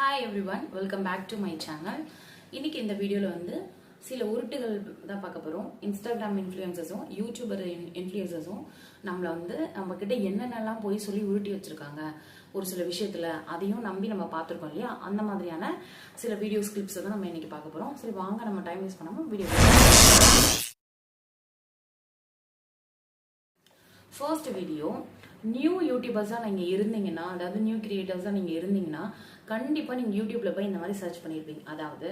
Hi everyone, welcome back to my channel. இன்னைக்கு இந்த வீடியோல வந்து சில உருட்டுகள் தான் பார்க்க போறோம். இன்ஸ்டாகிராம் இன்ஃப்ளூயன்சர்ஸும் யூடியூபர் இன்ஃப்ளூயன்சர்ஸும் நம்மள வந்து நம்ம கிட்ட என்னென்னலாம் போய் சொல்லி உருட்டி வச்சிருக்காங்க ஒரு சில விஷயத்துல அதையும் நம்பி நம்ம பார்த்திருக்கோம் இல்லையா? அந்த மாதிரியான சில வீடியோஸ் கிளிப்ஸ் தான் நம்ம இன்னைக்கு பார்க்க போறோம். சரி வாங்க நம்ம டைம் வேஸ்ட் பண்ணாம வீடியோ. ஃபர்ஸ்ட் வீடியோ, நியூ யூடியூபர்ஸாக நீங்கள் இருந்தீங்கன்னா, அதாவது நியூ கிரியேட்டர்ஸாக நீங்கள் இருந்தீங்கன்னா கண்டிப்பாக நீங்கள் யூடியூப்ல போய் இந்த மாதிரி சர்ச் பண்ணியிருப்பீங்க. அதாவது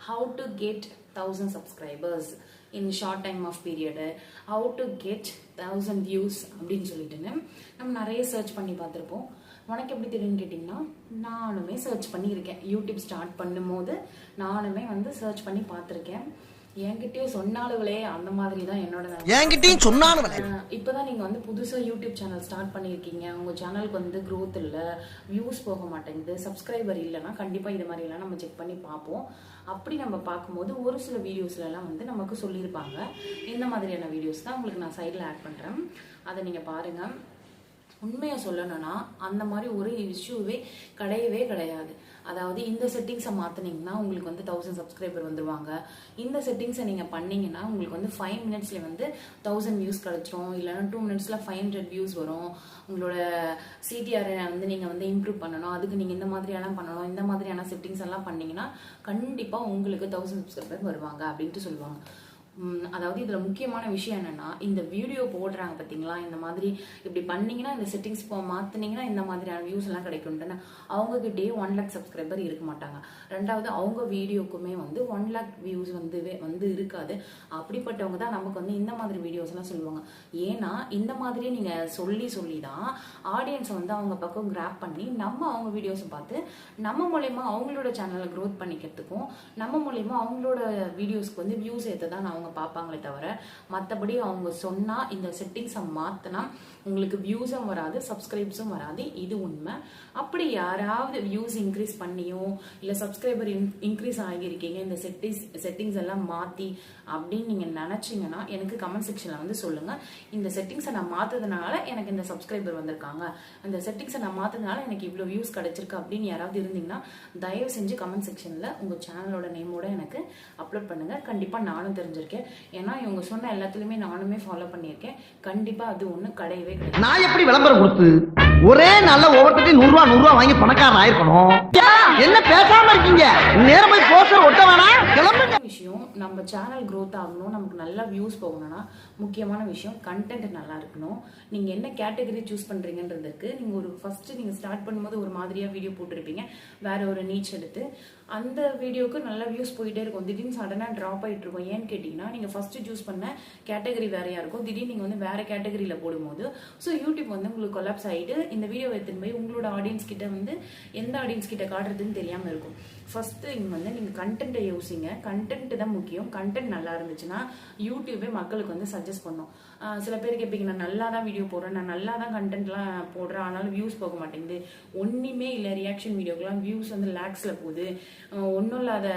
how to get 1000 subscribers in short time of period, how to get 1000 views அப்படின்னு சொல்லிட்டுன்னு நம்ம நிறைய சர்ச் பண்ணி பார்த்துருப்போம். உனக்கு எப்படி தெரியும்னு கேட்டிங்கன்னா, நானுமே சர்ச் பண்ணியிருக்கேன். யூடியூப் ஸ்டார்ட் பண்ணும்போது நானுமே வந்து சர்ச் பண்ணி பார்த்துருக்கேன். என்கிட்டயும் சொன்னாலுங்களே அந்த மாதிரி தான் என்னோட. என்கிட்டயும் சொன்னாலுங்களே இப்பதான் நீங்க வந்து புதுசா யூடியூப் சேனல் ஸ்டார்ட் பண்ணிருக்கீங்க, உங்க சேனலுக்கு வந்து growth இல்ல, வியூஸ் போக மாட்டேங்குது, சப்ஸ்கிரைபர் இல்லைன்னா கண்டிப்பா இது மாதிரி எல்லாம் நம்ம செக் பண்ணி பார்ப்போம். அப்படி நம்ம பார்க்கும்போது ஒரு சில வீடியோஸ்ல எல்லாம் வந்து நமக்கு சொல்லியிருப்பாங்க. இந்த மாதிரியான வீடியோஸ் தான் உங்களுக்கு நான் சைட்ல ஆட் பண்றேன், அதை நீங்க பாருங்க. உண்மையை சொல்லணும்னா அந்த மாதிரி ஒரு இஷ்யூவே கிடையவே கிடையாது. அதாவது இந்த செட்டிங்ஸை மாற்றினீங்கன்னா உங்களுக்கு வந்து 1000 சப்ஸ்கிரைபர் வந்துருவாங்க. இந்த செட்டிங்ஸை நீங்கள் பண்ணீங்கன்னா உங்களுக்கு வந்து 5 மினிட்ஸ்ல வந்து 1000 வியூஸ் கிடைச்சிரும். இல்லைன்னா 2 மினிட்ஸ்ல 500 வியூஸ் வரும். உங்களோட சிடிஆர் வந்து நீங்கள் வந்து இம்ப்ரூவ் பண்ணணும், அதுக்கு நீங்கள் இந்த மாதிரியெல்லாம் பண்ணணும். இந்த மாதிரியான செட்டிங்ஸ் எல்லாம் பண்ணீங்கன்னா கண்டிப்பாக உங்களுக்கு 1000 சப்ஸ்கிரைபர் வருவாங்க அப்படின்ட்டு சொல்லுவாங்க. அதாவது இதுல முக்கியமான விஷயம் என்னன்னா, இந்த வீடியோ போடுறாங்க பாத்தீங்களா, இந்த மாதிரி இப்படி பண்ணீங்கன்னா இந்த செட்டிங்ஸ் மாத்தினீங்கன்னா இந்த மாதிரியான வியூஸ் எல்லாம் கிடைக்கும். அவங்க கிட்டே 1 lakh சப்ஸ்கிரைபர் இருக்க மாட்டாங்க. ரெண்டாவது அவங்க வீடியோக்குமே வந்து 1 lakh வியூஸ் வந்து இருக்காது. அப்படிப்பட்டவங்க தான் நமக்கு வந்து இந்த மாதிரி வீடியோஸ் எல்லாம் சொல்லுவாங்க. ஏன்னா இந்த மாதிரி நீங்க சொல்லி தான் ஆடியன்ஸை வந்து அவங்க பக்கம் கிராப் பண்ணி அவங்க வீடியோஸை பார்த்து நம்ம மூலயமா அவங்களோட சேனலை க்ரோத் பண்ணிக்கிறதுக்கும் நம்ம மூலயமா அவங்களோட வீடியோஸ்க்கு வந்து வியூஸ் ஏற்றதான் அவங்க பார்ப்பாங்களே தவிர மற்றபடி அவங்க சொன்னா இந்த செட்டிங்ஸை மாத்தினா உங்களுக்கு வியூஸும் வராது, சப்ஸ்கிரைப்ஸும் வராது. இது உண்மை. அப்படி யாராவது வியூஸ் இன்க்ரீஸ் பண்ணியோ இல்ல சப்ஸ்கிரைபர் இன்க்ரீஸ் ஆகியிருக்கீங்க இந்த செட்டிங்ஸ் எல்லாம் மாத்தி அப்படின்னு நீங்க நினைச்சீங்கன்னா எனக்கு கமெண்ட் செக்ஷன்ல வந்து சொல்லுங்க. இந்த செட்டிங்ஸை நான் மாத்ததுனால எனக்கு இந்த சப்ஸ்கிரைபர் வந்திருக்காங்க, இந்த செட்டிங்ஸை நான் மாத்ததுனால எனக்கு இவ்வளவு வியூஸ் கிடைச்சிருக்கு அப்படின்னு யாராவது இருந்தீங்கன்னா தயவு செஞ்சு கமெண்ட் செக்ஷன்ல உங்க சேனலோட நேமோட எனக்கு அப்லோட் பண்ணுங்க. கண்டிப்பா நானும் தெரிஞ்சிருக்கேன். ஏன்னா இவங்க சொன்ன எல்லாத்துலயுமே நானுமே ஃபாலோ பண்ணியிருக்கேன். கண்டிப்பா அது ஒண்ணு கிடையவே கிடையாது. நான் எப்படி விளம்பரம் கொடுத்து ஒரே நல்ல ஒவ்வொருத்தையும் 100 ரூபா வாங்கி பணக்காரன் ஆயிருக்கணும்? என்ன பேசாம இருக்கீங்க? நேரம் போய் போஸ்டர் ஒட்ட வேணாம், கிளம்புங்க. விஷயம், நம்ம சேனல் growth ஆகணும், நமக்கு நல்லா வியூஸ் போகணும்னா முக்கியமான விஷயம் கண்டென்ட் நல்லா இருக்கணும். நீங்க என்ன கேட்டகரி சூஸ் பண்றீங்கன்றதுக்கு நீங்க ஒரு ஃபர்ஸ்ட் நீங்க ஸ்டார்ட் பண்ணும்போது ஒரு மாதிரியா வீடியோ போட்டிருப்பீங்க, வேற ஒரு நீச் எடுத்து அந்த வீடியோக்கு நல்ல வியூஸ் போயிட்டே இருக்கும். திடீர்னு சடனா டிராப் ஆயிட்டு இருக்கும். ஏன்னு கேட்டீங்கன்னா நீங்க ஃபர்ஸ்ட் சூஸ் பண்ண கேட்டகரி வேறையா இருக்கும். திடீர்னு நீங்க வந்து வேற கேட்டகரியில போடும்போது ஸோ யூடியூப் வந்து உங்களுக்கு கொலாப்ஸ் ஆயிட்டு இந்த வீடியோ எடுத்துன்னு போய் உங்களோட ஆடியன்ஸ் கிட்ட வந்து எந்த ஆடியன்ஸ் கிட்ட காட்டுறதுன்னு தெரியாம இருக்கும். ஃபர்ஸ்ட் இங்க வந்து நீங்க கண்டென்ட்டை யோசிங்க. கண்டென்ட் தான் முக்கியம். கண்டென்ட் நல்லா இருந்துச்சுன்னா யூடியூபே மக்களுக்கு வந்து சஜஸ்ட் பண்ணும். சில பேர் கேட்பீங்க, நான் நல்லா தான் வீடியோ போடுறேன், நான் நல்லா தான் கண்டென்ட்லாம் போடுறேன், ஆனாலும் வியூஸ் போக மாட்டேங்குது, ஒன்றுமே இல்லை, ரியாக்ஷன் வீடியோக்கெல்லாம் வியூஸ் வந்து லேக்ஸில் போகுது, ஒன்றும் இல்லாத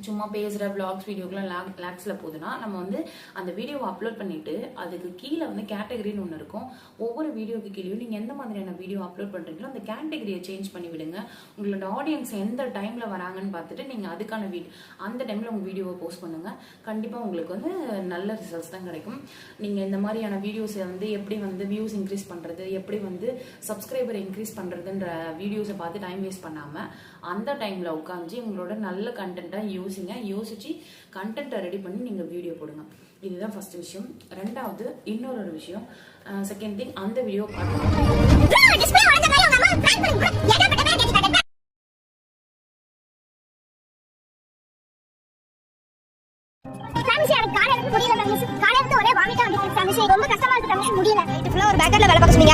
சும்மா பேசுகிற விளாக்ஸ் வீடியோக்கெலாம் லேக்ஸில் போகுதுன்னா நம்ம வந்து அந்த வீடியோவை அப்லோட் பண்ணிட்டு அதுக்கு கீழே வந்து கேட்டகரின்னு ஒன்று இருக்கும். ஒவ்வொரு வீடியோக்கு கீழேயும் நீங்கள் எந்த மாதிரியான வீடியோ அப்லோட் பண்ணுறீங்களோ அந்த கேட்டகரியை சேஞ்ச் பண்ணி விடுங்க. உங்களோட ஆடியன்ஸ் எந்த டைமில் வராங்கன்னு பார்த்துட்டு நீங்கள் அதுக்கான அந்த டைமில் உங்கள் வீடியோவை போஸ்ட் பண்ணுங்கள். கண்டிப்பாக உங்களுக்கு வந்து நல்ல ரிசல்ட்ஸ் தான் கிடைக்கும். நீங்கள் இந்த மாதிரியான வீடியோஸை வந்து எப்படி வந்து வியூஸ் இன்க்ரீஸ் பண்ணுறது, எப்படி வந்து சப்ஸ்கிரைபர் இன்க்ரீஸ் பண்ணுறதுன்ற வீடியோஸை பார்த்து டைம் வேஸ்ட் பண்ணாமல் அந்த டைமில் உட்காந்து உங்களோட நல்ல கண்டென்ட்டாக யோசிச்சு கண்டென்ட்டை ரெடி பண்ணி நீங்க வீடியோ போடுங்க. இதுதான் ஃபர்ஸ்ட் விஷயம். ரெண்டாவது இன்னொரு விஷயம், செகண்ட் திங், அந்த வீடியோ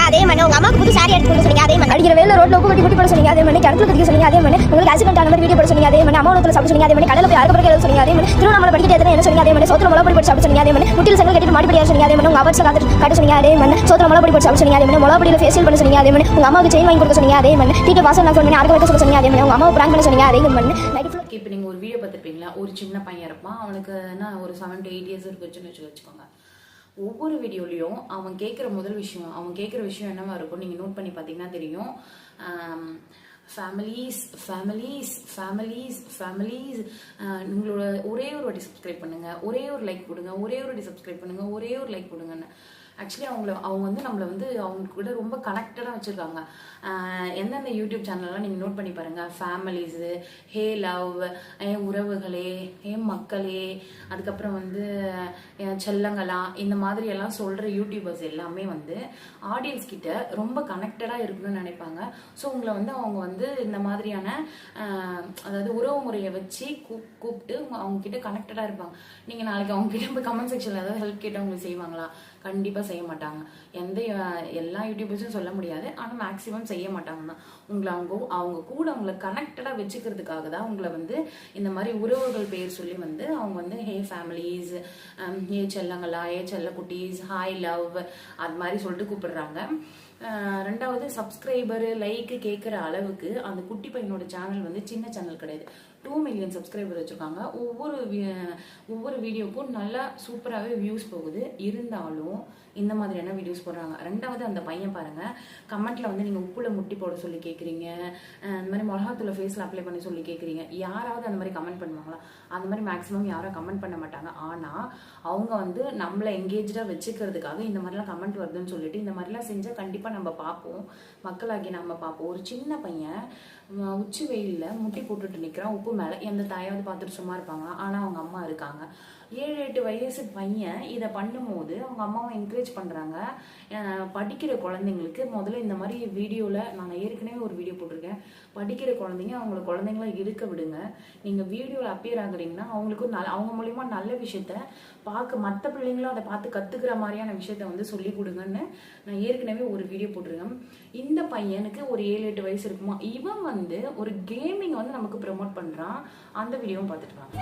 அதே மாதிரி உங்க அம்மாக்கு புது சாரி எடுத்து சொன்னீங்க, அதே மாதிரி அடிக்கிற வேலை ரோட்ல உப்பு கட்டி குட்டி போட சொன்னீங்க, அதே மாதிரி கிணத்துல கட்டிக்க சொன்னீங்க, அதே மாதிரி உங்களுக்கு ஆக்சிடென்ட் ஆன மாதிரி வீடியோ போட சொன்னீங்க, அதே மாதிரி அம்மாவத்துல சாப்பிட சொன்னீங்க, அதே மாதிரி கடலை போய் அறுக்க பிறகு எழுத சொன்னீங்க, அதே மாதிரி திருவண்ணாமலை படிக்கிட்டு எத்தனை என்ன சொன்னீங்க, அதே மாதிரி சோத்துல மொளப்பொடி போட்டு சாப்பிட சொன்னீங்க, அதே மாதிரி முட்டில் செங்கல் கட்டிட்டு மாடிப்படியா சொன்னீங்க, அதே மாதிரி உங்க அவர்ஸ் காட்ட சொன்னீங்க, அதே மாதிரி சோத்துல மொளப்பொடி போட்டு சாப்பிட சொன்னீங்க, அதே மாதிரி மொளப்பொடியில ஃபேஷியல் பண்ண சொன்னீங்க, அதே மாதிரி உங்க அம்மாவுக்கு செயின் வாங்கி கொடுக்க சொன்னீங்க, அதே மாதிரி டீச்சர் வாசல் நான் ஃபோன் பண்ணி அறுக்க வைக்க சொல்ல சொன்னீங்க, அதே மாதிரி உங்க அம்மாவை பிராங்க் பண்ண சொன்னீங்க, அதே மாதிரி இப்போ நீங்க ஒரு வீடியோ பார்த்துருப்பீங்களா, ஒரு சின்ன பையன் இருப்பான், அவனுக்கு ஒரு 7 to 8 years இருக்குன்னு வச்சுக்கோங்க. ஒவ்வொரு வீடியோலையும் அவன் கேட்குற விஷயம் என்னவா இருக்கும் நீங்கள் நோட் பண்ணி பார்த்தீங்கன்னா தெரியும். ஃபேமிலிஸ் ஃபேமிலிஸ் ஃபேமிலிஸ் ஃபேமிலிஸ் உங்களோட ஒரே ஒரு வாட்டி சப்ஸ்கிரைப் பண்ணுங்க, ஒரே ஒரு லைக் கொடுங்க, ஒரே ஒரு வாட்டி சப்ஸ்கிரைப் பண்ணுங்க, ஒரே ஒரு லைக் கொடுங்கன்னு. ஆக்சுவலி அவங்க வந்து நம்மளை வந்து அவங்க கூட ரொம்ப கனெக்டடாக வச்சுருக்காங்க. எந்தெந்த யூடியூப் சேனல்லாம் நீங்கள் நோட் பண்ணி பாருங்கள். ஃபேமிலிஸு, ஹே லவ், என் உறவுகளே, என் மக்களே, அதுக்கப்புறம் வந்து செல்லங்களா, இந்த மாதிரி எல்லாம் சொல்கிற யூடியூபர்ஸ் எல்லாமே வந்து ஆடியன்ஸ் கிட்ட ரொம்ப கனெக்டடாக இருக்கணும்னு நினைப்பாங்க. ஸோ உங்களை வந்து அவங்க வந்து இந்த மாதிரியான அதாவது உறவு முறையை வச்சு கூப்பிட்டு அவங்க கிட்ட கனெக்டடாக இருப்பாங்க. நீங்கள் நாளைக்கு அவங்க கிட்ட போய் கமெண்ட் செக்ஷனில் ஏதாவது ஹெல்ப் கேட்டு அவங்களுக்கு செய்வாங்களா? கண்டிப்பாக செய்ய மாட்டாங்க. எல்லா யூடியூபர்ஸும் சொல்ல முடியாது, ஆனால் மேக்ஸிமம் செய்ய மாட்டாங்க தான். அவங்க கூட அவங்களை கனெக்டடாக வச்சுக்கிறதுக்காக தான் உங்களை வந்து இந்த மாதிரி உறவுகள் பேர் சொல்லி வந்து அவங்க வந்து ஹே ஃபேமிலிஸ், ஹே செல்லங்களா, ஹே செல்ல குட்டீஸ், ஹாய் லவ், அது மாதிரி சொல்லிட்டு கூப்பிடுறாங்க. ரெண்டாவது, சப்ஸ்கிரைபரு லைக்கு கேட்குற அளவுக்கு அந்த குட்டி பையனோட சேனல் வந்து சின்ன சேனல் கிடையாது. 2 மில்லியன் சப்ஸ்கிரைபர் வச்சுருக்காங்க. ஒவ்வொரு வீடியோக்கும் நல்லா சூப்பராகவே வியூஸ் போகுது. இருந்தாலும் இந்த மாதிரியான வீடியோஸ் போடுறாங்க. ரெண்டாவது, அந்த பையன் பாருங்க, கமெண்ட்ல வந்து நீங்கள் உப்புல முட்டி போட சொல்லி கேட்குறீங்க, இந்த மாதிரி மிளகாத்தூளை ஃபேஸில் அப்ளை பண்ணி சொல்லி கேட்குறீங்க. யாராவது அந்த மாதிரி கமெண்ட் பண்ணுவாங்களா? அந்த மாதிரி மேக்ஸிமம் யாரும் கமெண்ட் பண்ண மாட்டாங்க. ஆனால் அவங்க வந்து நம்மளை எங்கேஜாக வச்சுக்கிறதுக்காக இந்த மாதிரிலாம் கமெண்ட் வருதுன்னு சொல்லிட்டு இந்த மாதிரிலாம் செஞ்சால் கண்டிப்பாக நம்ம பார்ப்போம், மக்களாகி நம்ம பார்ப்போம். ஒரு சின்ன பையன் உச்சி வெயிலில் முட்டி போட்டுட்டு நிற்கிறான் உப்பு மேலே. எந்த தாயாவது பார்த்துட்டு சும்மா இருப்பாங்களா? ஆனால் அவங்க அம்மா இருக்காங்க. 7-8 வயசு பையன் இதை பண்ணும்போது அவங்க அம்மாவை என்கரேஜ் பண்ணுறாங்க. படிக்கிற குழந்தைங்களுக்கு முதல்ல இந்த மாதிரி வீடியோவில் நான் ஏற்கனவே ஒரு வீடியோ போட்டிருக்கேன். படிக்கிற குழந்தைங்க அவங்கள குழந்தைங்கள இருக்க விடுங்க. நீங்கள் வீடியோவில் அப்பியர் ஆகுறீங்கன்னா அவங்களுக்கு அவங்க மூலிமா நல்ல விஷயத்த மற்ற பிள்ளைங்களும் அதை பார்த்து கற்றுக்கிற மாதிரியான விஷயத்த வந்து சொல்லி கொடுங்கன்னு நான் ஏற்கனவே ஒரு வீடியோ போட்டிருக்கேன். இந்த பையனுக்கு ஒரு 7-8 வயசு இருக்குமா. இவன் வந்து ஒரு கேமிங் வந்து நமக்கு ப்ரமோட் பண்ணுறான். அந்த வீடியோவும் பார்த்துட்டு வாங்க.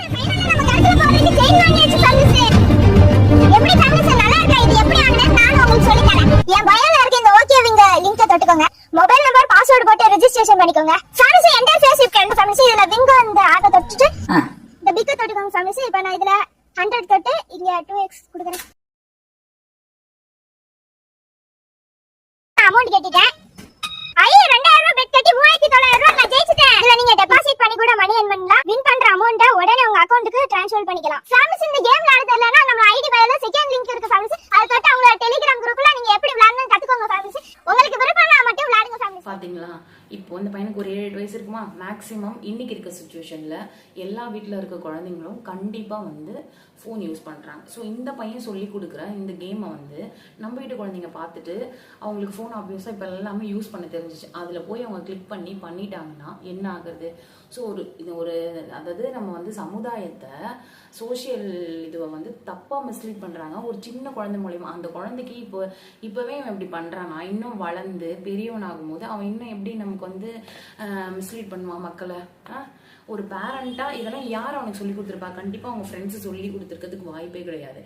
மொபைல் நம்பர் பாஸ்வேர்ட் போட்டு ரெஜிஸ்ட்ரேஷன் பண்ணிக்கோங்க. Family enter Facebook and family இதுல விங்கோ இந்த ஆட்டோ தொட்டுட்டு இந்த பிக்க தொட்டுக்கோங்க ஃபேமிலி. இப்போ நான் இதுல 100 தொட்டு இங்க 2x கொடுக்குறேன். அமௌண்ட் கேட்டிட்டேன். ஐயோ 2000 ரூபாய் பெட் கட்டி 3900 ரூபாய் நான் ஜெயிச்சிட்டேன். இதுல நீங்க டெபாசிட் பண்ணி கூட மணி earn பண்ணலாம். வின் பண்ற அமௌண்ட உடனே உங்க அக்கவுண்ட்க்கு ட்ரான்ஸ்ஃபர் பண்ணிக்கலாம். ஃபேமிலி இந்த கேம் விளையாட தெரியலனா நம்ம ஐடி பயோல செகண்ட் லிங்க் இருக்கு ஃபேமிலி. அத தொட்டு உங்க டெலிகிராம் குரூப்ல நீங்க எப்படி விளையாடணும்னு கத்துக்கோங்க ஃபேமிலி. உங்களுக்கு விருப்பம்னா மட்டும் விளையாடுங்க ஃபேமிலி. பாத்தீங்களா, இப்போ இந்த பையனுக்கு ஒரு 7-8 வயசு இருக்குமா. மேக்ஸிமம் இன்னைக்கு இருக்க சுச்சுவேஷன்ல எல்லா வீட்டில் இருக்க குழந்தைங்களும் கண்டிப்பா வந்து ஃபோன் யூஸ் பண்றாங்க. ஸோ இந்த பையன் சொல்லி கொடுக்குற இந்த கேமை வந்து நம்ம வீட்டு குழந்தைங்க பார்த்துட்டு அவங்களுக்கு ஃபோன் ஆப்வியஸாக இப்போ எல்லாமே யூஸ் பண்ண தெரிஞ்சிச்சு. அதில் போய் அவங்க கிளிக் பண்ணிட்டாங்கன்னா என்ன ஆகுறது? ஸோ அதாவது நம்ம வந்து சமுதாயத்தை சோஷியல் இதுவை வந்து தப்பாக மிஸ்லீட் பண்ணுறாங்க ஒரு சின்ன குழந்தை மூலியமா. அந்த குழந்தைக்கு இப்போவே அவன் இப்படி பண்ணுறான்னா இன்னும் வளர்ந்து பெரியவன் ஆகும்போது அவன் இன்னும் எப்படி நமக்கு வந்து மிஸ்லீட் பண்ணுவான் மக்களை? ஒரு பேரண்டாக இதெல்லாம் யார் அவனுக்கு சொல்லி கொடுத்துருப்பா? கண்டிப்பாக அவங்க ஃப்ரெண்ட்ஸு சொல்லி கொடுத்துருக்கிறதுக்கு வாய்ப்பே கிடையாது.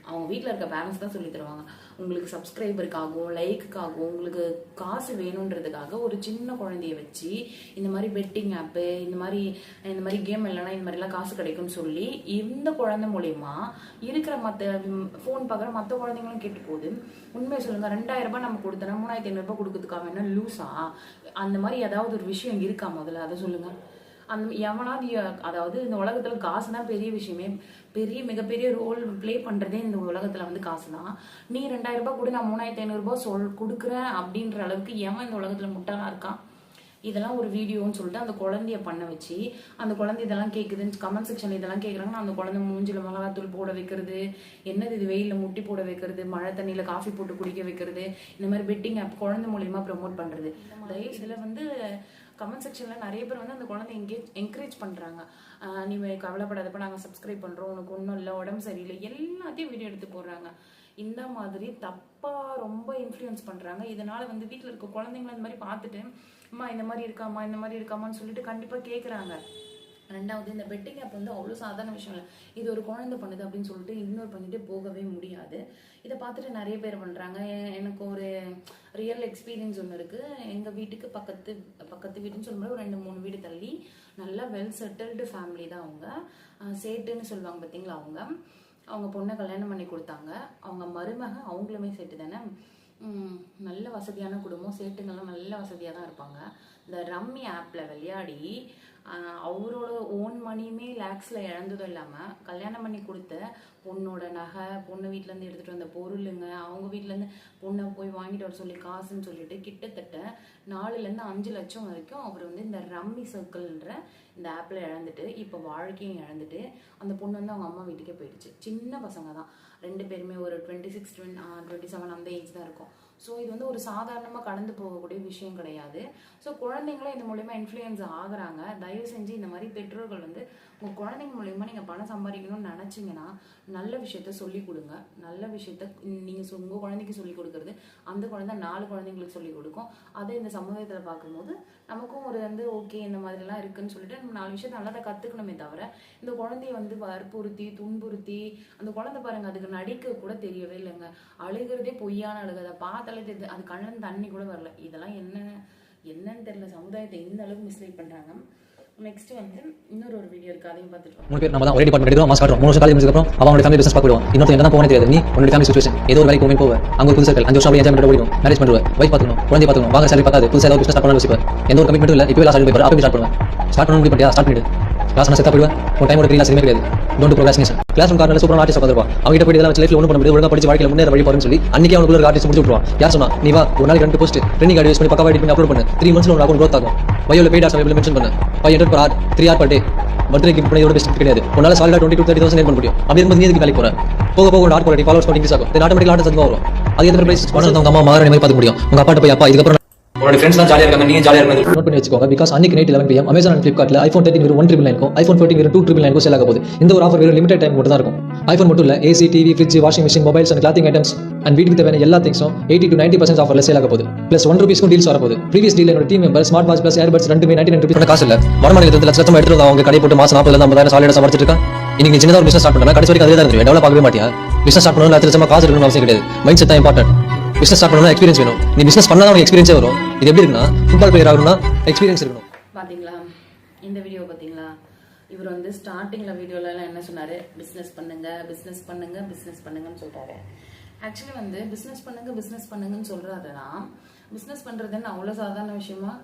அவங்க வீட்டில் இருக்க பேரண்ட்ஸ் தான் சொல்லி தருவாங்க. உங்களுக்கு சப்ஸ்கிரைபருக்காகவும் லைக்குக்காகவும் உங்களுக்கு காசு வேணுன்றதுக்காக ஒரு சின்ன குழந்தைய வச்சு இந்த மாதிரி பெட்டிங் ஆப்பு இந்த மாதிரி கேம் இல்லைன்னா இந்த மாதிரிலாம் காசு கிடைக்கும்னு சொல்லி இந்த குழந்தை மூலயமா இருக்கிற மற்ற ஃபோன் பார்க்குற மற்ற குழந்தைங்களும் கேட்டு போகுது. உண்மையை சொல்லுங்க, 2000 ரூபாய் நம்ம கொடுத்தோன்னா 3500 ரூபாய் கொடுக்கறதுக்காக என்ன லூஸா? அந்த மாதிரி ஏதாவது ஒரு விஷயம் இருக்கா? முதல்ல அதை சொல்லுங்க. எவனாவது அதாவது இந்த உலகத்துல காசு தான் பெரிய விஷயமே. மிகப்பெரிய ரோல் பிளே பண்றதே இந்த உலகத்துல வந்து காசு தான். நீ 2000 ரூபாய் கொடு, நான் 3500 ரூபாய் கொடுக்குறேன் அப்படின்ற அளவுக்கு எவன் இந்த உலகத்துல முட்டாளா இருக்கான்? இதெல்லாம் ஒரு வீடியோன்னு சொல்லிட்டு அந்த குழந்தைய பண்ண வச்சு அந்த குழந்தை இதெல்லாம் கேட்குதுன்னு கமெண்ட் செக்ஷன்ல இதெல்லாம் கேட்குறாங்கன்னா அந்த குழந்தை மூஞ்சில மிளகாத்தூள் போட வைக்கிறது, என்னது இது வெயிலில் முட்டி போட வைக்கிறது, மழை தண்ணியில காஃபி போட்டு குடிக்க வைக்கிறது, இந்த மாதிரி பெட்டிங் ஆப் குழந்தை மூலியமா ப்ரமோட் பண்றது. இதுல வந்து கமெண்ட் செக்ஷன்ல நிறைய பேர் வந்து அந்த குழந்தை என்கரேஜ் பண்றாங்க. நீ கவலைப்படாதப்ப நாங்கள் சப்ஸ்கிரைப் பண்றோம், உனக்கு ஒன்றும் இல்லை, உடம்பு சரியில்லை, எல்லாத்தையும் வீடியோ எடுத்து போடுறாங்க. இந்த மாதிரி தப்பா ரொம்ப இன்ஃப்ளூயன்ஸ் பண்றாங்க. இதனால வந்து வீட்டில் இருக்க குழந்தைங்களை இந்த மாதிரி பார்த்துட்டு அம்மா இந்த மாதிரி இருக்காமான்னு சொல்லிட்டு கண்டிப்பா கேட்குறாங்க. ரெண்டாவது, இந்த பெட்டிங் ஆப் வந்து அவ்வளோ சாதாரண விஷயம் இல்லை. இது ஒரு குழந்தை பண்ணுது அப்படின்னு சொல்லிட்டு இக்னோர் பண்ணிட்டு போகவே முடியாது. இதை பார்த்துட்டு நிறைய பேர் பண்ணுறாங்க. எனக்கு ஒரு ரியல் எக்ஸ்பீரியன்ஸ் ஒன்று இருக்குது. எங்கள் வீட்டுக்கு பக்கத்து வீடுன்னு சொல்லும்போது ஒரு 2-3 வீடு தள்ளி நல்லா வெல் செட்டில்டு ஃபேமிலி தான். அவங்க சேட்டுன்னு சொல்லுவாங்க பார்த்தீங்களா, அவங்க பொண்ணை கல்யாணம் பண்ணி கொடுத்தாங்க. அவங்க மருமக அவங்களுமே சேட்டு தானே. நல்ல வசதியான குடும்பம், சேட்டுங்கள்லாம் நல்ல வசதியாக தான் இருப்பாங்க. இந்த ரம்மி ஆப்பில் விளையாடி அவரோட ஓன் மணியுமே லேக்ஸில் இழந்ததும் இல்லாமல் கல்யாணம் பண்ணி கொடுத்த பொண்ணோட நகை, பொண்ணு வீட்டிலேருந்து எடுத்துகிட்டு வந்த பொருளுங்க, அவங்க வீட்டிலேருந்து பொண்ணை போய் வாங்கிட்டு வர சொல்லி காசுன்னு சொல்லிட்டு கிட்டத்தட்ட 4 to 5 லட்சம் வரைக்கும் அவர் வந்து இந்த ரம்மி சர்க்கிள்ன்ற இந்த ஆப்பில் இழந்துட்டு இப்போ வாழ்க்கையும் இழந்துட்டு அந்த பொண்ணு வந்து அவங்க அம்மா வீட்டுக்கே போயிடுச்சு. சின்ன பசங்க தான் 2 பேருமே, ஒரு 26, 27 அந்த ஏஜ் தான் இருக்கும். ஸோ இது வந்து ஒரு சாதாரணமாக கடந்து போகக்கூடிய விஷயம் கிடையாது. ஸோ குழந்தைங்களும் இந்த மூலயமா இன்ஃப்ளூயன்ஸ் ஆகுறாங்க. தயவு செஞ்சு இந்த மாதிரி பெற்றோர்கள் வந்து உங்கள் குழந்தைங்க மூலயமா நீங்கள் பணம் சம்பாதிக்கணும்னு நினச்சிங்கன்னா நல்ல விஷயத்த சொல்லிக் கொடுங்க. நல்ல விஷயத்த நீங்கள் உங்கள் குழந்தைக்கு சொல்லிக் கொடுக்குறது அந்த குழந்தை 4 குழந்தைங்களுக்கு சொல்லிக் கொடுக்கும். அதை இந்த சமுதாயத்தில் பார்க்கும்போது நமக்கும் ஒரு வந்து ஓகே இந்த மாதிரிலாம் இருக்குன்னு சொல்லிட்டு நம்ம 4 விஷயத்த நல்லா தான் கற்றுக்கணுமே தவிர இந்த குழந்தைய வந்து வற்புறுத்தி துன்புறுத்தி அந்த குழந்தை பாருங்க அதுக்கு நடிக்க கூட தெரியவே இல்லைங்க. அழுகிறதே பொய்யான அழுக, அதை பார்த்தாலே தெரியுது, அது கண்ணில் தண்ணி கூட வரல. இதெல்லாம் என்னன்னு தெரியல, சமுதாயத்தை இந்த அளவுக்கு மிஸ்லீட் பண்ணுறாங்க. நெக்ஸ்ட் வந்து இன்னொரு வீடியோ இருக்கு, அதையும் பார்த்துட்டு 3 பேர் நம்ம தான் ஒரே டிபார்ட்மெண்ட் எடுத்து மாஸ் காட்டுறோம். 3 வருஷம் காலேஜ் முடிச்சதுக்கு அப்புறம் அவங்களோட ஃபேமிலி பிசினஸ் பார்க்க விடுவோம். இன்னொரு எங்க தான் போனே தெரியாது. நீ உன்னோட ஃபேமிலி சிச்சுவேஷன் ஏதோ ஒரு வேலைக்கு போவே அங்க ஒரு புது சர்க்கிள் 5 வருஷம் அப்படியே என்ஜாய் ஓடிடும். மேரேஜ் பண்ணுவேன், வைஃப் பார்த்துக்கணும், குழந்தை பார்த்துக்கணும், வாங்க சாலரி பார்க்காது, புதுசாக ஏதாவது பிசினஸ் பண்ணணும் யோசிப்பேன். எந்த ஒரு கமிட்மெண்ட் இல்லை, இப்போ லாஸ்ட் பேப்பர் அப்போ ஸ்டார்ட் பண்ணுவேன். ஸ்டார்ட் பண்ணணும் பண்ணியா ஸ்டார்ட் பண்ணிடு. கிளாஸ் நான் செத்தா போயிடுவேன். ஒரு டைம் ஒரு கிளாஸ் எதுவுமே கிடையாது. Don't procrastination. கிளாஸ் ரூம் கார்னர்ல சூப்பரான ஆர்டிஸ்ட் உட்காந்துருப்பா. அவங்க கிட்ட போய் இதெல்லாம் வச்சு லைஃப்ல ஒன்றும் பண்ண முடியாது, ஒழுங்கா படிச்சு வாழ்க்கையில முன்னேற வழி பாருன்னு சொல்லி அன்னைக்கு அவனுக்குள்ள ஒரு ஆர்டிஸ்ட் முடிச்சு விட்டுருவான். யார் சொன்னா? நீ வா ஒரு நாளைக்கு 2 போஸ்ட் ட்ரெயினிங் கார்டு யூஸ் பண்ணி பக்கா எடிட் பண்ணி அப்லோட் பண்ணு. 3 months உனக்கு அக்கௌண்ட் growth ஆகும். பயோல பெய்ட் ஆர்ட்ஸ் அவைலபிள் மென்ஷன் பண்ணு. 500 per hour, 3 hour per day. Birthday gift பண்ணி இதோட பெஸ்ட் கிடையாது. உன்னால சாலிடா 20 to 30,000 ஏர்ன் பண்ண முடியும். அப்படி இருக்கும்போது நீ எதுக்கு வேலைக்கு போற? போக போக ஆர்ட் குவாலிட்டி ஃபாலோவர்ஸ் இன்க்ரீஸ் ஆகும். தென் ஆட்டோமேட்டிக்கலா ஆர்டர்ஸ் அதிகமாக வரும். அது எந்த பிரைஸ் பணம் உங்க அம்மா மகாராணி மாதிரி பார்க்க முடியும். உங்க அப்பாட்ட போய் அப்பா இதுக்கப்புறம் உங்களோட ஃப்ரெண்ட்ஸ் தான் ஜாலியா இருக்காங்க, நீங்க ஜாலியா இருக்காங்க நோட் பண்ணி வச்சுக்கோங்க. பிகாஸ் அன்னைக்கு night 11 PM Amazon and Flipkartல iPhone 13 வெறும் 1,999 இருக்கும், iPhone 14 வெறும் 2,999 சேல் ஆக போகுது. இந்த ஒரு ஆஃபர் வெறும் லிமிடெட் டைம் மட்டும் தான் இருக்கும். iPhone மட்டும் இல்ல, AC, TV, fridge, washing machine, mobiles and clothing items and வீட்டுக்கு தேவையான எல்லா திங்ஸும் 80 to 90% ஆஃபர்ல சேல் ஆக போகுது. பிளஸ் 1 rupeesக்கும் டீல்ஸ் வர போகுது. ப்ரீவியஸ் டீல் என்னோட team member smart watch plus earbuds ரெண்டுமே 99 rupees காசு இல்ல. வருமானத்துல லட்சமா எடுத்து அவங்க கடை போட்டு மாசம் 40,000 50,000 சாலிடா சம்பாதிச்சிட்டு இருக்காங்க. இன்னைக்கு சின்னதா ஒரு பிசினஸ் ஸ்டார்ட் பண்ணா கடைசி வரைக்கும் அதே தான் இருக்கும். டெவலப் ஆகவே மாட்டியா? பிசினஸ் ஸ்டார்ட் பண்ணனும் லட்சமா காசு இருக்கணும் அவசியம் கிடையாது. மைண்ட் செட் தான் இம்பார்ட்டன்ட். பிசினஸ் ஸ்டார்ட் பண்ணனும் எக்ஸ்பீரியன்ஸ் வேணும். நீ பிசினஸ் பண்ணா தான் எக்ஸ்பீரியன்ஸே வரும். இது எப்படி இருக்குன்னா ஃபுட்பால் பிளேயர் ஆகணும்னா எக்ஸ்பீரியன்ஸ் இருக்கணும். பாத்தீங்களா இந்த வீடியோ? பாத்தீங்களா இவர் வந்து ஸ்டார்டிங்ல வீடியோல எல்லாம் என்ன சொன்னாரு? பிசினஸ் பண்ணுங்க பிசினஸ் பண்ணுங்க பிசினஸ் பண்ணுங்கன்னு சொல்றாரு. ஆக்சுவலி வந்து பிசினஸ் பண்ணுங்கன்னு சொல்றாருன்னா பிசினஸ் பண்றதுன்னு அவ்வளவு சாதாரண விஷயமா?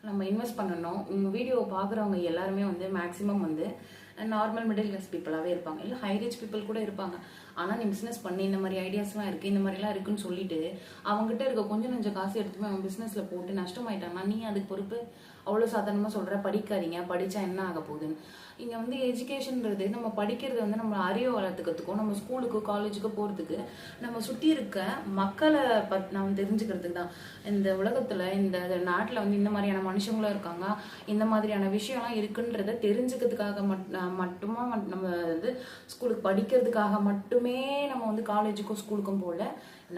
நம்ம இன்வெஸ்ட் பண்ணணும். உங்கள் வீடியோவை பார்க்குறவங்க எல்லாருமே வந்து மேக்ஸிமம் வந்து நார்மல் மிடில் கிளாஸ் பீப்புளாகவே இருப்பாங்க, இல்லை ஹை ரிச் பீப்புள் கூட இருப்பாங்க. ஆனால் நீ பிஸ்னஸ் பண்ணி இந்த மாதிரி ஐடியாஸ்லாம் இருக்குது, இந்த மாதிரிலாம் இருக்குன்னு சொல்லிட்டு அவங்ககிட்ட இருக்க கொஞ்சம் காசு எடுத்துமே அவன் பிஸ்னஸில் போட்டு நஷ்டமாயிட்டான்னா நீ அதுக்கு பொறுப்பு? அவ்வளோ சாதாரணமாக சொல்கிற படிக்காதீங்க, படித்தா என்ன ஆக போகுதுன்னு. இங்கே வந்து எஜுகேஷன்றது நம்ம படிக்கிறது வந்து நம்ம அறிவை வளர்த்துக்கிறதுக்கும் நம்ம ஸ்கூலுக்கு காலேஜுக்கு போகிறதுக்கு நம்ம சுற்றி இருக்க மக்களை நம்ம தெரிஞ்சுக்கிறதுக்கு தான். இந்த உலகத்தில் இந்த நாட்டில் வந்து இந்த மாதிரியான மனுஷங்களும் இருக்காங்க, இந்த மாதிரியான விஷயம்லாம் இருக்குன்றத தெரிஞ்சுக்கிறதுக்காக மட்டுமா நம்ம வந்து ஸ்கூலுக்கு படிக்கிறதுக்காக மட்டுமே நம்ம வந்து காலேஜுக்கும் ஸ்கூலுக்கும் போகல,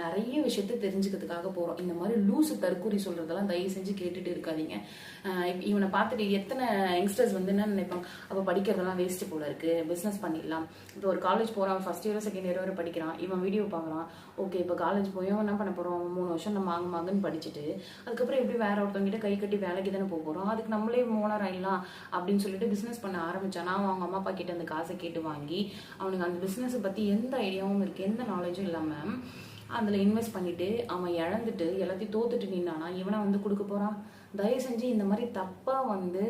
நிறைய விஷயத்த தெரிஞ்சுக்கிறதுக்காக போகிறோம். இந்த மாதிரி லூசு தற்கூரி சொல்கிறதெல்லாம் தயவு செஞ்சு கேட்டுட்டு இருக்காதீங்க. இவனை பார்த்துட்டு எத்தனை யங்ஸ்டர்ஸ் வந்து என்ன நினைப்பாங்க, அப்போ படிக்கிறதெல்லாம் வேஸ்ட்டு போல இருக்குது, பிஸ்னஸ் பண்ணிடலாம். இப்போ ஒரு காலேஜ் போகிறான், ஃபர்ஸ்ட் இயரோ செகண்ட் இயரோ வரை படிக்கிறான், இவன் வீடியோ பார்க்குறான், ஓகே இப்போ காலேஜ் போயும் என்ன பண்ண போகிறோம், 3 வருஷம் நம்ம மாங்கன்னு படிச்சுட்டு அதுக்கப்புறம் எப்படி வேற ஒருத்தவங்கிட்ட கை கட்டி வேலைக்கு தானே போக போகிறோம், அதுக்கு நம்மளே ஓனர் ஆயிடலாம் அப்படின்னு சொல்லிட்டு பிஸ்னஸ் பண்ண ஆரம்பிச்சானா அவங்க அம்மா அப்பா கிட்ட அந்த காசை கேட்டு வாங்கி அவனுக்கு அந்த பிஸ்னஸை பற்றி எந்த ஐடியாவும் இருக்குது, எந்த நாலேஜும் இல்லாமல் அதில் இன்வெஸ்ட் பண்ணிட்டு அவன் இழந்துட்டு எல்லாத்தையும் தோத்துட்டு நின்னானா இவனை வந்து கொடுக்க போகிறான்? தயவு செஞ்சு இந்த மாதிரி தப்பாக வந்து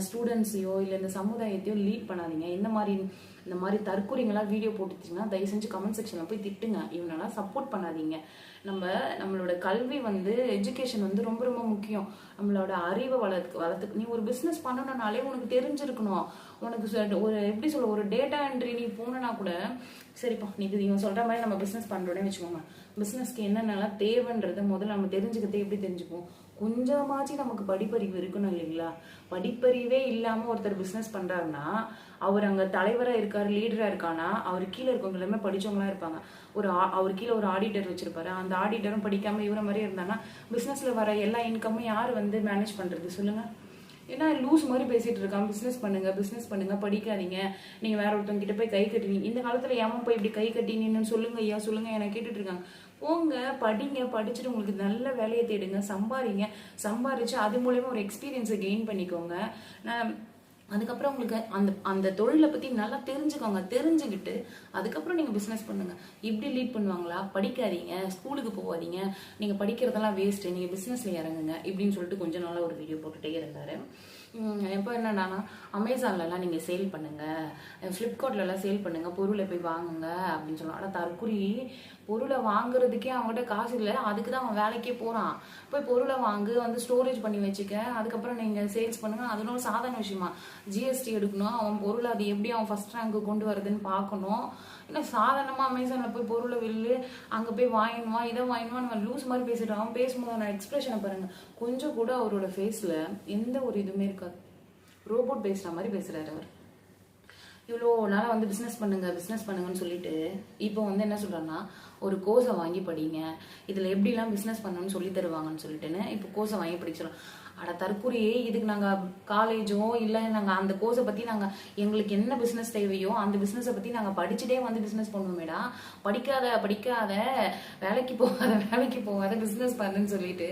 ஸ்டூடெண்ட்ஸையோ இல்லை இந்த சமுதாயத்தையோ லீட் பண்ணாதீங்க. இந்த மாதிரி தற்கொலைங்களாம் வீடியோ போட்டுச்சிங்கன்னா தயவு செஞ்சு கமெண்ட் செக்ஷனில் போய் திட்டுங்க. இவனெல்லாம் சப்போர்ட் பண்ணாதீங்க. நம்மளோட கல்வி வந்து எஜுகேஷன் வந்து ரொம்ப ரொம்ப முக்கியம். நம்மளோட அறிவை வளர்த்துக்கு நீ ஒரு பிஸ்னஸ் பண்ணணும்னாலே உனக்கு தெரிஞ்சிருக்கணும். உனக்கு ஒரு எப்படி சொல்ல, ஒரு டேட்டா என்ட்ரி நீ போனா கூட சரிப்பா, நீ இவன் சொல்ற மாதிரி நம்ம பிஸ்னஸ் பண்றோன்னே வச்சுக்கோங்க, பிஸ்னஸ்க்கு என்னென்னலாம் தேவைன்றதை முதல்ல நம்ம தெரிஞ்சுக்கிறதே எப்படி தெரிஞ்சுப்போம்? கொஞ்சமாச்சு நமக்கு படிப்பறிவு இருக்கணும் இல்லைங்களா? படிப்பறிவே இல்லாமல் ஒருத்தர் பிஸ்னஸ் பண்ணுறாருன்னா அவர் அங்கே தலைவராக இருக்கார், லீடராக இருக்கானா, அவர் கீழே இருக்கவங்க எல்லாமே படித்தவங்களாம் இருப்பாங்க. அவர் கீழே ஒரு ஆடிட்டர் வச்சிருப்பாரு, அந்த ஆடிட்டரும் படிக்காமல் இவரை மாதிரி இருந்தானா பிஸ்னஸில் வர எல்லா இன்கமும் யார் வந்து மேனேஜ் பண்ணுறது சொல்லுங்கள்? ஏன்னா லூஸ் மாதிரி பேசிட்டு இருக்கான். பிஸ்னஸ் பண்ணுங்க படிக்காதீங்க, நீங்க வேற ஒருத்தவங்க கிட்ட போய் கை கட்டினீங்க. இந்த காலத்துல ஏமா போய் இப்படி கை கட்டினீங்கன்னு சொல்லுங்க ஐயா, சொல்லுங்க எனக்கு கேட்டுட்டு இருக்காங்க. போங்க படிங்க, படிச்சுட்டு உங்களுக்கு நல்ல வேலையை தேடுங்க, சம்பாதிச்சு அது மூலயமா ஒரு எக்ஸ்பீரியன்ஸை கெயின் பண்ணிக்கோங்க. அதுக்கப்புறம் உங்களுக்கு அந்த தொழிலை பற்றி நல்லா தெரிஞ்சுக்கோங்க. தெரிஞ்சுக்கிட்டு அதுக்கப்புறம் நீங்கள் பிஸ்னஸ் பண்ணுங்கள். இப்படி லீட் பண்ணுவாங்களா? படிக்காதீங்க, ஸ்கூலுக்கு போகாதீங்க, நீங்கள் படிக்கிறதெல்லாம் வேஸ்ட்டு, நீங்கள் பிஸ்னஸில் இறங்குங்க இப்படின்னு சொல்லிட்டு கொஞ்ச நாளாக ஒரு வீடியோ போட்டுகிட்டே இருந்தார். எப்போ என்னன்னா அமேசான்லலாம் நீங்கள் சேல் பண்ணுங்கள், ஃப்ளிப்கார்ட்லலாம் சேல் பண்ணுங்கள், பொருளை போய் வாங்குங்க அப்படின்னு சொல்லுவாங்க. ஆனால் தற்குறி பொருளை வாங்குறதுக்கே அவங்ககிட்ட காசு இல்லை, அதுக்கு தான் அவன் வேலைக்கே போகிறான். போய் பொருளை வாங்கு, வந்து ஸ்டோரேஜ் பண்ணி வச்சுக்க, அதுக்கப்புறம் நீங்கள் சேல்ஸ் பண்ணுங்க. அதனால சாதாரண விஷயமா ஜிஎஸ்டி எடுக்கணும், அவன் பொருளை அது எப்படி அவன் ஃபர்ஸ்ட் ரேங்க்கு கொண்டு வருதுன்னு பார்க்கணும். இல்லை சாதாரணமாக அமேசானில் போய் பொருளை வில்லு, அங்கே போய் வாங்கினுவா, இதை வாங்கினுவா, நம்ம லூஸ் மாதிரி பேசிட்டு அவன் பேசும்போது நான் எக்ஸ்பிரஷனை பாருங்கள், கொஞ்சம் கூட அவரோட ஃபேஸில் எந்த ஒரு இதுவுமே இருக்காது. ரோபோட் பேசுகிற மாதிரி பேசுகிறாரு அவர். இவ்வளோ நாளாக வந்து பிஸ்னஸ் பண்ணுங்கன்னு சொல்லிட்டு இப்போ வந்து என்ன சொல்கிறாங்கன்னா, ஒரு கோர்ஸை வாங்கி படிங்க, இதில் எப்படிலாம் பிஸ்னஸ் பண்ணணும்னு சொல்லி தருவாங்கன்னு சொல்லிட்டுன்னு இப்போ கோர்ஸை வாங்கி படிக்க சொல்கிறோம். அட தற்கொலையே, இதுக்கு நாங்கள் காலேஜோ இல்லை நாங்கள் அந்த கோர்ஸை பற்றி நாங்கள் எங்களுக்கு என்ன பிஸ்னஸ் தேவையோ அந்த பிஸ்னஸை பற்றி நாங்கள் படிச்சுட்டே வந்து பிஸ்னஸ் பண்ணுவோமேடா. படிக்காத வேலைக்கு போகாத பிஸ்னஸ் பண்ணுன்னு சொல்லிட்டு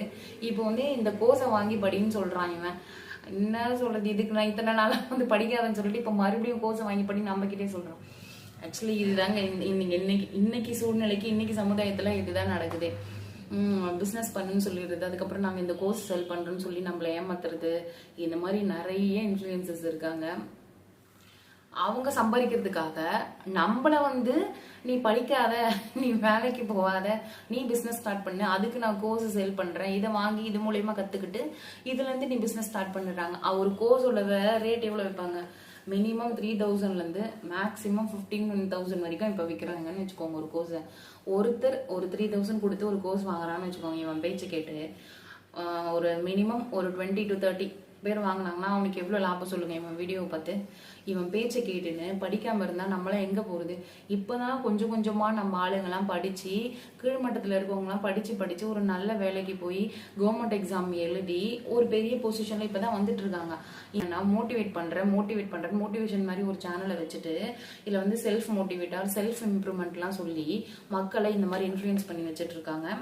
இப்போ வந்து இந்த கோர்ஸை வாங்கி படின்னு சொல்கிறான். இவன் என்ன சொல்றது, இதுக்கு நான் இத்தனை நாளாக வந்து படிக்காதன்னு சொல்லிட்டு இப்போ மறுபடியும் கோர்ஸை வாங்கி படி நம்மக்கிட்டே சொல்கிறோம். ஆக்சுவலி இதுதாங்க இன்னைக்கு சூழ்நிலைக்கு இன்னைக்கு சமுதாயத்தில் இதுதான் நடக்குது. பிஸ்னஸ் பண்ணுன்னு சொல்லிடுறது, அதுக்கப்புறம் நாங்கள் இந்த கோர்ஸ் செல் பண்ணுறோன்னு சொல்லி நம்மளை ஏமாத்துறது, இந்த மாதிரி நிறைய இன்ஃப்ளூயன்சஸ் இருக்காங்க. அவங்க சம்பாதிக்கிறதுக்காக நம்மளை வந்து நீ படிக்காத, நீ வேலைக்கு போகாத, நீ பிஸ்னஸ் ஸ்டார்ட் பண்ணு, அதுக்கு நான் கோர்ஸ் சேல் பண்ணுறேன், இதை வாங்கி இது மூலயமா கற்றுக்கிட்டு இதுலேருந்து நீ பிஸ்னஸ் ஸ்டார்ட் பண்ணுறாங்க. ஒரு கோர்ஸோட ரேட் எவ்வளோ வைப்பாங்க? மினிமம் 3000லேருந்து மேக்ஸிமம் 15,000 வரைக்கும் இப்போ விற்கிறாங்கன்னு வச்சுக்கோங்க. ஒரு கோர்ஸை ஒருத்தர் ஒரு 3000 கொடுத்து ஒரு கோர்ஸ் வாங்குறான்னு வச்சுக்கோங்க. இவன் பேச்சு கேட்டு ஒரு மினிமம் ஒரு 20 to 30 பேர் வாங்கினாங்கன்னா அவனுக்கு எவ்வளோ லாபம் சொல்லுங்கள். இவன் வீடியோவை பார்த்து இவன் பேச்சை கேட்டுன்னு படிக்காமல் இருந்தால் நம்மளாம் எங்கே போகிறது? இப்போ தான் கொஞ்சம் கொஞ்சமாக நம்ம ஆளுங்கெல்லாம் படித்து கீழ்மட்டத்தில் இருக்கவங்களாம் படித்து ஒரு நல்ல வேலைக்கு போய் கவர்மெண்ட் எக்ஸாம் எழுதி ஒரு பெரிய பொசிஷனில் இப்போ தான் வந்துட்டு இருக்காங்க. நான் மோட்டிவேட் பண்ணுறேன் மோட்டிவேஷன் மாதிரி ஒரு சேனலை வச்சுட்டு இதில் வந்து செல்ஃப் மோட்டிவேட்டாக செல்ஃப் இம்ப்ரூவ்மெண்ட்லாம் சொல்லி மக்களை இந்த மாதிரி இன்ஃப்ளூயன்ஸ் பண்ணி வச்சுட்டு இருக்காங்க.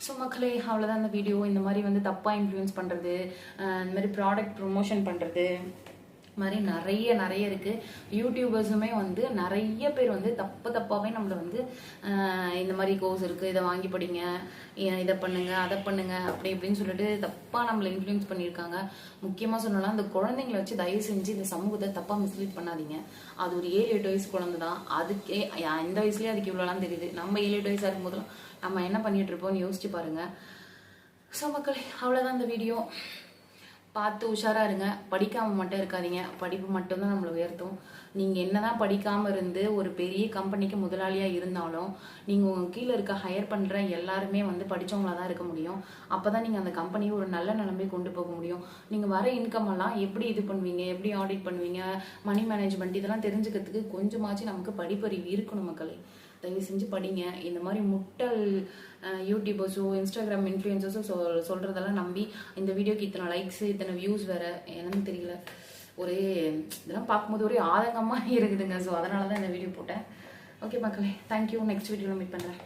ஸோ மக்களே, அவ்வளோதான் இந்த வீடியோ. இந்த மாதிரி வந்து தப்பாக இன்ஃப்ளூயன்ஸ் பண்ணுறது, இந்த மாதிரி ப்ராடக்ட் ப்ரொமோஷன் பண்ணுறது மாதிரி நிறைய இருக்குது. யூடியூபர்ஸுமே வந்து நிறைய பேர் வந்து தப்பாகவே நம்மளை வந்து இந்த மாதிரி கோர்ஸ் இருக்குது, இதை வாங்கி படிங்க, இதை பண்ணுங்க, அதை பண்ணுங்க, அப்படி இப்படின்னு சொல்லிட்டு தப்பாக நம்மளை இன்ஃப்ளூயன்ஸ் பண்ணியிருக்காங்க. முக்கியமாக சொன்னாலும் அந்த குழந்தைங்களை வச்சு தயவு செஞ்சு இந்த சமூகத்தை தப்பாக மிஸ்லீட் பண்ணாதீங்க. அது ஒரு 7-8 வயசு குழந்தை தான். அதுக்கே இந்த வயசுலேயே அதுக்கு இவ்வளோலாம் தெரியுது. நம்ம 7-8 வயசாக இருக்கும்போதெல்லாம் நம்ம என்ன பண்ணிட்டு இருப்போம்னு யோசிச்சு பாருங்க. ஸோ மக்களே, அவ்வளோதான் இந்த வீடியோ. பார்த்து உஷாராக இருங்க, படிக்காமல் மட்டும் இருக்காதீங்க. படிப்பு மட்டும்தான் நம்மளை உயர்த்தும். நீங்கள் என்னதான் படிக்காமல் இருந்து ஒரு பெரிய கம்பெனிக்கு முதலாளியாக இருந்தாலும் நீங்கள் உங்கள் கீழே இருக்க ஹையர் பண்ணுற எல்லாருமே வந்து படித்தவங்களாக தான் இருக்க முடியும். அப்போ தான் நீங்கள் அந்த கம்பெனியை ஒரு நல்ல நிலைமை கொண்டு போக முடியும். நீங்கள் வர இன்கம் எல்லாம் எப்படி இது பண்ணுவீங்க, எப்படி ஆடிட் பண்ணுவீங்க, மணி மேனேஜ்மெண்ட், இதெல்லாம் தெரிஞ்சுக்கிறதுக்கு கொஞ்சமாச்சு நமக்கு படிப்பறிவு இருக்கணும் மக்களே. தயவு செஞ்சு படிங்க. இந்த மாதிரி முட்டல் யூடியூபர்ஸோ இன்ஸ்டாகிராம் இன்ஃப்ளூயன்சர்ஸோ சொல்கிறதெல்லாம் நம்பி இந்த வீடியோக்கு இத்தனை லைக்ஸு இத்தனை வியூஸ் வேறு என்னன்னு தெரியல. ஒரே இதெல்லாம் பார்க்கும்போது ஒரே ஆதங்கமாக இருக்குதுங்க. ஸோ அதனால தான் இந்த வீடியோ போட்டேன். ஓகே மக்களே, தேங்க்யூ. நெக்ஸ்ட் வீடியோவில் மீட் பண்ணுறேன்.